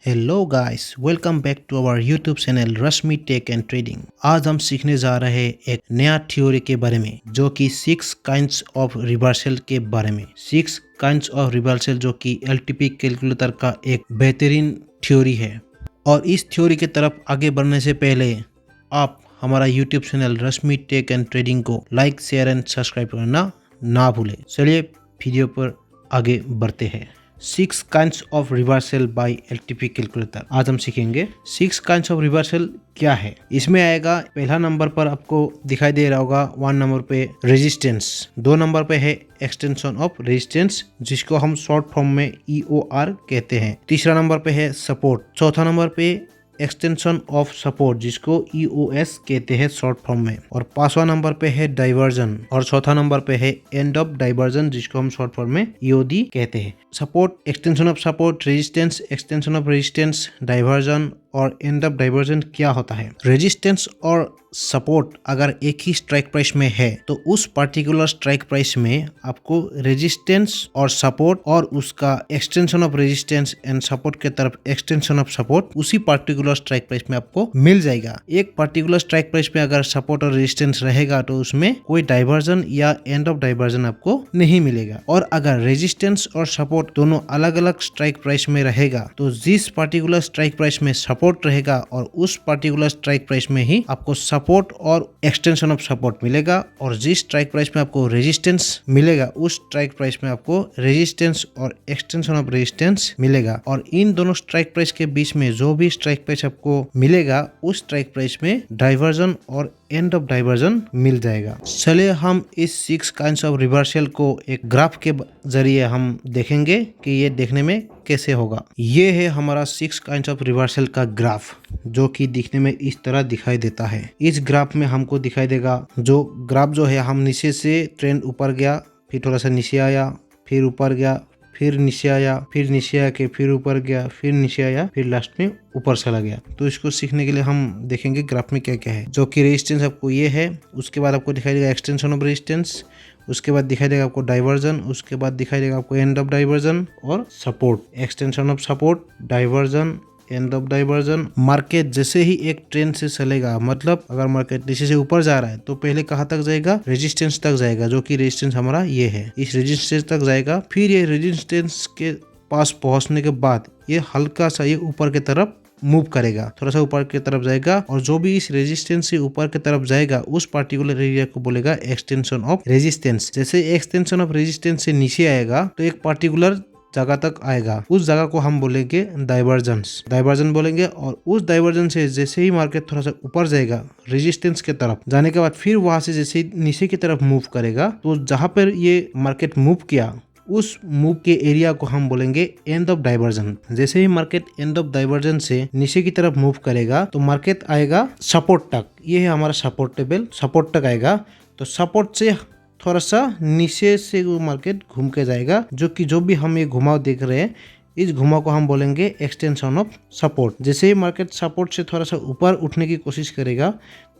Hello guys, welcome back to our YouTube channel Rashmi tech and trading. आज हम सीखने जा रहे हैं एक नया थ्योरी के बारे में जो कि 6 काइंड्स ऑफ रिवर्सल के बारे में। 6 काइंड्स ऑफ रिवर्सल जो कि एलटीपी कैलकुलेटर का एक बेहतरीन थ्योरी है। और इस थ्योरी की तरफ आगे बढ़ने से पहले आप हमारा YouTube channel Rashmi tech and trading को लाइक, शेयर एंड सब्सक्राइब करना ना भूलें। चलिए वीडियो पर आगे बढ़ते हैं। 6 kinds of reversal by LTP calculator. आज हम सीखेंगे 6 काइंड्स ऑफ रिवर्सल क्या है। इसमें आएगा पहला नंबर पर आपको दिखाई दे रहा होगा 1 नंबर पे रेजिस्टेंस, 2 नंबर पे है एक्सटेंशन ऑफ रेजिस्टेंस जिसको हम शॉर्ट फॉर्म में EOR कहते हैं। तीसरा नंबर पे है सपोर्ट, चौथा नंबर पे एक्सटेंशन ऑफ सपोर्ट जिसको EOS कहते हैं शॉर्ट फॉर्म में, और पांचवा नंबर पे है डाइवर्जन, और चौथा नंबर पे है एंड ऑफ डाइवर्जन जिसको हम शॉर्ट फॉर्म में EOD कहते हैं। Support, extension of support, resistance, extension of resistance, diversion और एंड ऑफ डाइवर्जन क्या होता है। रेजिस्टेंस और सपोर्ट अगर एक ही स्ट्राइक प्राइस में है तो उस पर्टिकुलर स्ट्राइक प्राइस में आपको रेजिस्टेंस और सपोर्ट और उसका extension of resistance and support के तरफ एक्सटेंशन ऑफ सपोर्ट उसी पर्टिकुलर स्ट्राइक प्राइस में आपको मिल जाएगा। एक पर्टिकुलर स्ट्राइक प्राइस में अगर सपोर्ट और रेजिस्टेंस रहेगा तो उसमें कोई डाइवर्जन या एंड ऑफ डाइवर्जन आपको नहीं मिलेगा। और अगर रेजिस्टेंस और सपोर्ट दोनों अलग अलग स्ट्राइक प्राइस में रहेगा तो जिस पर्टिकुलर स्ट्राइक प्राइस में सपोर्ट रहेगा और उस पर्टिकुलर स्ट्राइक प्राइस में ही आपको सपोर्ट और एक्सटेंशन ऑफ सपोर्ट मिलेगा, और जिस स्ट्राइक प्राइस में आपको रेजिस्टेंस मिलेगा उस स्ट्राइक प्राइस में आपको रेजिस्टेंस और एक्सटेंशन ऑफ रेजिस्टेंस मिलेगा। और इन दोनों स्ट्राइक प्राइस के बीच में जो भी स्ट्राइक प्राइस आपको मिलेगा उस स्ट्राइक प्राइस में डाइवर्जन और एंड ऑफ डाइवर्जन मिल जाएगा। चलिए हम इस 6 काइंड्स ऑफ रिवर्सल को एक ग्राफ के जरिए हम देखेंगे कि ये देखने में कैसे होगा। ये है हमारा 6 काइंड्स ऑफ रिवर्सल का ग्राफ जो कि दिखने में इस तरह दिखाई देता है। इस ग्राफ में हमको दिखाई देगा जो ग्राफ जो है हम नीचे से ट्रेंड ऊपर गया, फिर थोड़ा सा नीचे आया, फिर ऊपर गया, फिर नीचे आया, फिर नीचे आके फिर ऊपर गया, फिर नीचे आया, फिर लास्ट में ऊपर चला गया। तो इसको सीखने के लिए हम देखेंगे ग्राफ में क्या क्या है। जो कि रेजिस्टेंस आपको ये है, उसके बाद आपको दिखाई देगा एक्सटेंशन ऑफ रेजिस्टेंस, उसके बाद दिखाई देगा आपको डाइवर्जन, उसके बाद दिखाई देगा आपको एंड ऑफ डाइवर्जन और support. Extension of support, diversion, end of diversion. Market जैसे ही एक ट्रेंड से चलेगा, मतलब अगर मार्केट नीचे से ऊपर जा रहा है तो पहले कहाँ तक जाएगा, रेजिस्टेंस तक जाएगा, जो कि रेजिस्टेंस हमारा ये है। इस रेजिस्टेंस तक जाएगा, फिर ये रेजिस्टेंस के पास पहुंचने के बाद ये हल्का सा ये ऊपर की तरफ मूव करेगा, थोड़ा सा ऊपर की तरफ जाएगा, और जो भी इस रेजिस्टेंस से ऊपर की तरफ जाएगा उस पर्टिकुलर एरिया को बोलेगा एक्सटेंशन ऑफ रेजिस्टेंस। जैसे एक्सटेंशन ऑफ रेजिस्टेंस से नीचे आएगा तो एक पर्टिकुलर जगह तक आएगा, उस जगह को हम बोलेंगे डाइवर्जन बोलेंगे। और उस डाइवर्जन से जैसे ही मार्केट थोड़ा सा ऊपर जाएगा रेजिस्टेंस के तरफ जाने के बाद फिर वहां से जैसे ही नीचे की तरफ मूव करेगा तो जहां पर ये मार्केट मूव किया उस मूव के एरिया को हम बोलेंगे एंड ऑफ डाइवर्जन। जैसे ही मार्केट एंड ऑफ डाइवर्जन से नीचे की तरफ मूव करेगा तो मार्केट आएगा सपोर्ट तक। ये है हमारा सपोर्ट टेबल, सपोर्ट तक आएगा। तो सपोर्ट से थोड़ा सा नीचे से वो मार्केट घूम के जाएगा, जो कि जो भी हम ये घुमाव देख रहे हैं इस घुमाव को हम बोलेंगे एक्सटेंशन ऑफ सपोर्ट। जैसे ही मार्केट सपोर्ट से थोड़ा सा ऊपर उठने की कोशिश करेगा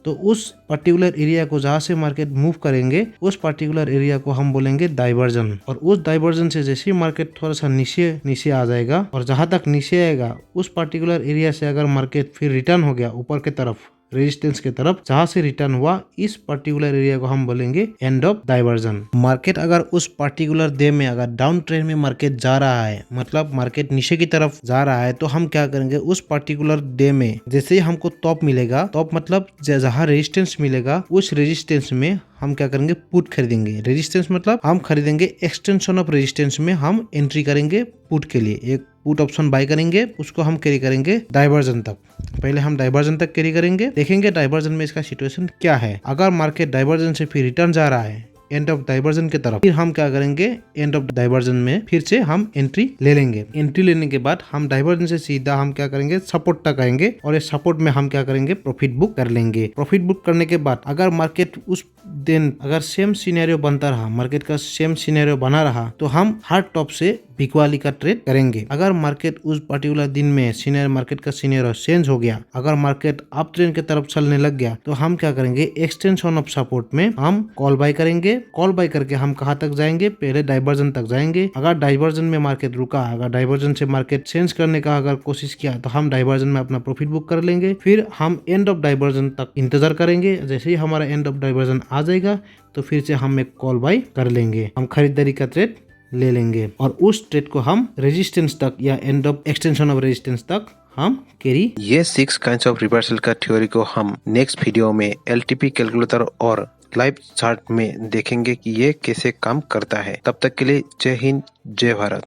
तो उस पर्टिकुलर एरिया को जहाँ से मार्केट मूव करेंगे उस पर्टिकुलर एरिया को हम बोलेंगे डाइवर्जन। और उस डाइवर्जन से जैसे ही मार्केट थोड़ा सा नीचे आ जाएगा और जहाँ तक नीचे आएगा उस पर्टिकुलर एरिया से अगर मार्केट फिर रिटर्न हो गया ऊपर की तरफ रेजिस्टेंस के तरफ, जहां से रिटर्न हुआ इस पर्टिकुलर एरिया को हम बोलेंगे एंड ऑफ डाइवर्जन। मार्केट अगर उस पर्टिकुलर डे में अगर डाउन ट्रेंड में मार्केट जा रहा है, मतलब मार्केट नीचे की तरफ जा रहा है, तो हम क्या करेंगे उस पर्टिकुलर डे में जैसे ही हमको टॉप मिलेगा, टॉप मतलब जहां रेजिस्टेंस मिलेगा उस रेजिस्टेंस में हम क्या करेंगे पुट खरीदेंगे। रेजिस्टेंस मतलब हम खरीदेंगे, एक्सटेंशन ऑफ रेजिस्टेंस में हम एंट्री करेंगे पुट के लिए। एक पुट ऑप्शन बाय करेंगे, उसको हम कैरी करेंगे डाइवर्जन तक। पहले हम डाइवर्जन तक कैरी करेंगे, देखेंगे डाइवर्जन में इसका सिचुएशन क्या है। अगर मार्केट डाइवर्जन से फिर रिटर्न जा रहा है एंड ऑफ डाइवर्जन की तरफ, फिर हम क्या करेंगे एंड ऑफ डाइवर्जन में फिर से हम एंट्री ले लेंगे। एंट्री लेने के बाद हम डाइवर्जन से सीधा हम क्या करेंगे सपोर्ट तक आएंगे, और इस सपोर्ट में हम क्या करेंगे प्रॉफिट बुक कर लेंगे। प्रॉफिट बुक करने के बाद अगर मार्केट उस दिन अगर सेम सिनेरियो बनता रहा, मार्केट का सेम सिनेरियो बना रहा, तो हम हर टॉप से बिकवाली का ट्रेड करेंगे। अगर मार्केट उस पर्टिकुलर दिन में सीनियर मार्केट का सीनियर चेंज हो गया, अगर मार्केट अप ट्रेंड की तरफ चलने लग गया, तो हम क्या करेंगे, एक्सटेंशन ऑफ सपोर्ट में हम कॉल बाय करेंगे। कॉल बाय करके हम कहाँ तक जाएंगे, पहले डाइवर्जन तक जाएंगे। अगर डाइवर्जन में मार्केट रुका, अगर डाइवर्जन से मार्केट चेंज करने का अगर कोशिश किया, तो हम डाइवर्जन में अपना प्रॉफिट बुक कर लेंगे। फिर हम एंड ऑफ डाइवर्जन तक इंतजार करेंगे। जैसे ही हमारा एंड ऑफ डाइवर्जन आ जाएगा, तो फिर से हम एक कॉल बाय कर लेंगे, हम खरीदारी का ट्रेड ले लेंगे और उस ट्रेड को हम रेजिस्टेंस तक या end of extension of resistance तक हम कैरी। ये 6 काइंड्स ऑफ रिवर्सल का थ्योरी को हम नेक्स्ट वीडियो में एलटीपी कैलकुलेटर और लाइव चार्ट में देखेंगे कि ये कैसे काम करता है। तब तक के लिए जय हिंद, जय भारत।